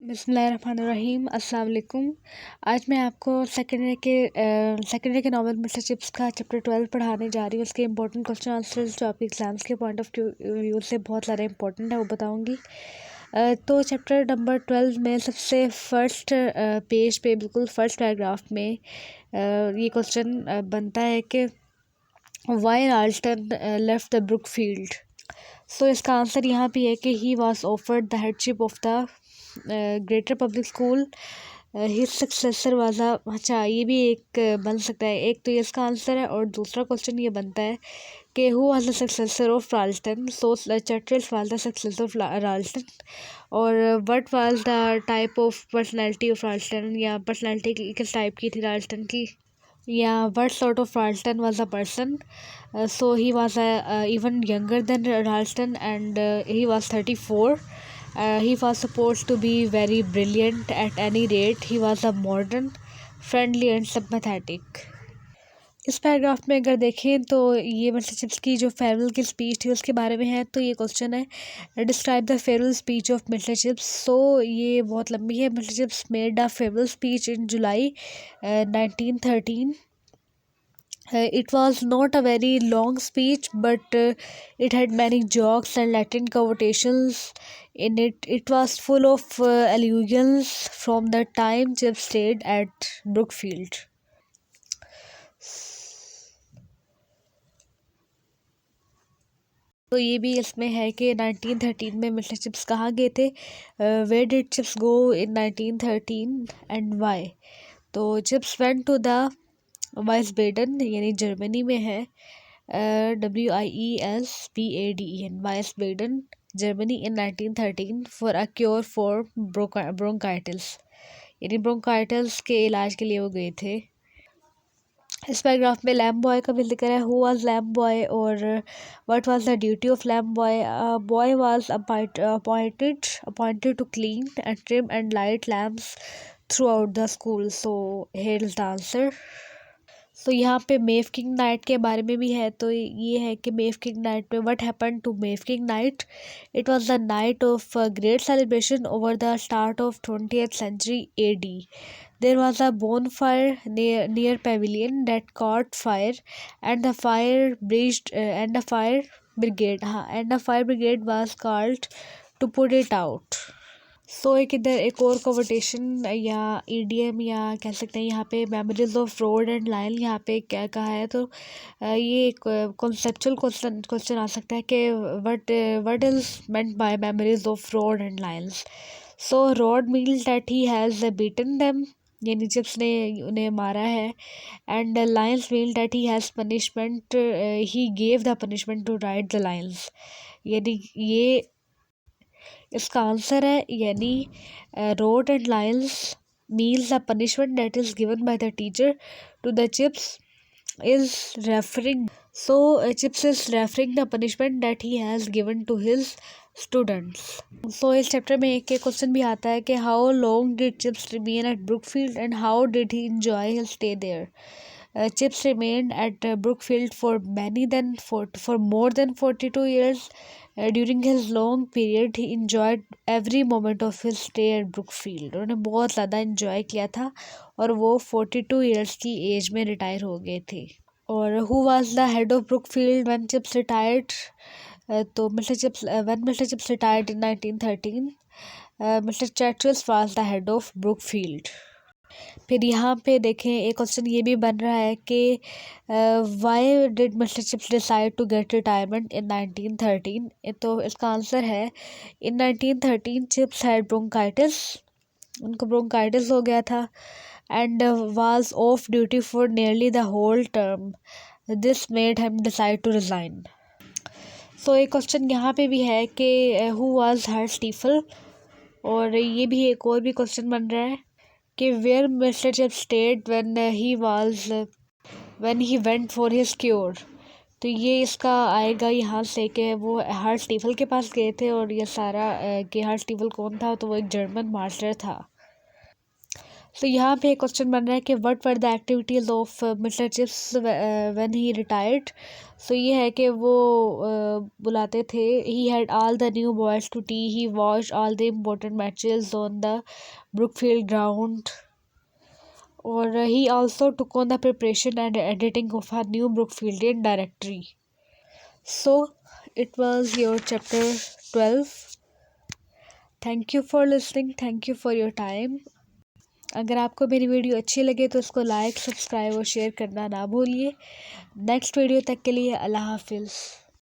बिस्मिल्लाहिर्रहमानिर्रहीम अस्सलाम वालेकुम। आज मैं आपको सेकेंडरी के नॉवल मिस्टर चिप्स का चैप्टर 12 पढ़ाने जा रही हूँ। उसके इंपॉर्टेंट क्वेश्चन आंसर्स जो आपके एग्जाम्स के पॉइंट ऑफ व्यू से बहुत ज़्यादा इंपॉर्टेंट है वो बताऊँगी। तो चैप्टर नंबर 12 में सबसे फर्स्ट पेज पे बिल्कुल फर्स्ट पैराग्राफ में ये क्वेश्चन बनता है कि why Ralston left the Brookfield. So इसका आंसर यहाँ पे है कि he was offered the headship of the greater public school, his successor was a. अच्छा, ये भी एक बन सकता है। एक तो ये इसका आंसर है और दूसरा क्वेश्चन ये बनता है कि who was the successor of Ralston. So Chatteris was the successor of Ralston. और what was the type of personality of Ralston, या पर्सनैलिटी किस टाइप की थी राल्टन की, या what sort of Ralston was a person. So he was even younger than Ralston, and he was 34. He was supposed to be very brilliant at any rate. He was a modern, friendly and sympathetic. इस paragraph में अगर देखें तो ये mister chips की जो farewell की speech थी उसके बारे में है। तो ये क्वेश्चन है, describe the farewell speech of mister Chips. So ये बहुत लंबी है। Mister Chips made a farewell speech in July 1913. It was not a very long speech, but it had many jokes and Latin quotations in it. It was full of allusions from the time Chip stayed at Brookfield. तो ये भी इसमें है कि 1913 में mister chips कहाँ गए थे, where did Chips go in 1913 and why. तो Chips went to the Wiesbaden, यानी जर्मनी में है, WIESBADEN, Wiesbaden Germany in 1913 for a cure for bronchitis, यानी ब्रोंकाइटिस के इलाज के लिए वो गए थे। इस पैराग्राफ में लैम्प बॉय का भी जिक्र है। हु वाज लैम्प बॉय और what was the duty of lamp boy. Boy was appointed to clean and trim and light lamps throughout the school. So here is the answer. तो यहाँ पे मेव king night के बारे में भी है। तो ये है कि मेव किंग नाइट में what happen to Mafeking night. It was the night of great celebration over the start of 20th century AD. There was a bonfire near pavilion that caught fire, and the fire brigade was called to put it out. सो इधर एक और कवोटेशन या EDM या कह सकते हैं यहाँ पे memories of rod and line यहाँ पे क्या कहा है। तो ये एक कॉन्सेप्चुअल क्वेश्चन आ सकता है कि what is meant by memories of rod and lines. So rod means that he has beaten them, यानी चिप्स ने उन्हें मारा है। And lines mean that he has punishment, he gave the punishment to write the lines, यानी ये इसका answer है। यानी rod and lines means the punishment that is given by the teacher to the Chips is referring. So Chips is referring the punishment that he has given to his students. So इस chapter में एक question भी आता है कि how long did Chips remain at Brookfield and how did he enjoy his stay there. Chips remained at Brookfield for more than 42 years. During his long period, he enjoyed every moment of his stay at Brookfield. उन्होंने बहुत ज़्यादा enjoy किया था और वो 42 years की as में retire हो गए थे। और who was the head of Brookfield when Chips retired? तो when Mr. Chips retired in 1913, Mr. Chattress was the head of Brookfield. फिर यहाँ पे देखें एक क्वेश्चन ये भी बन रहा है कि why did mister Chips decide to get retirement in 1913। तो इसका आंसर है, इन 1913 चिप्स हैड ब्रोंकाइटिस, उनको ब्रोंकाइटिस हो गया था, and was off duty for nearly the whole term. This made him decide to resign. So एक question यहाँ पे भी है कि हु वाज हर स्टीफल, और ये भी एक और भी क्वेश्चन बन रहा है कि where mister Chips stayed when he went for his cure. तो ये इसका आएगा यहाँ से कि वो हार्ट स्टीफल के पास गए थे, और ये सारा कि हार्ट स्टीफल कौन था, तो वो एक जर्मन मास्टर था। तो यहाँ पे एक क्वेश्चन बन रहा है कि what were the activities of mister Chips when he retired. So ये है कि वो बुलाते थे, he had all the new boys to tea, he watched all the important matches on the Brookfield ground, और he also took on the preparation and editing of her new Brookfieldian directory. So it was your chapter 12. Thank you for listening. Thank you for your time. अगर आपको मेरी video अच्छी लगे तो उसको like, subscribe और share करना ना भूलिए। नेक्स्ट वीडियो तक के लिए अल्लाह हाफिज़।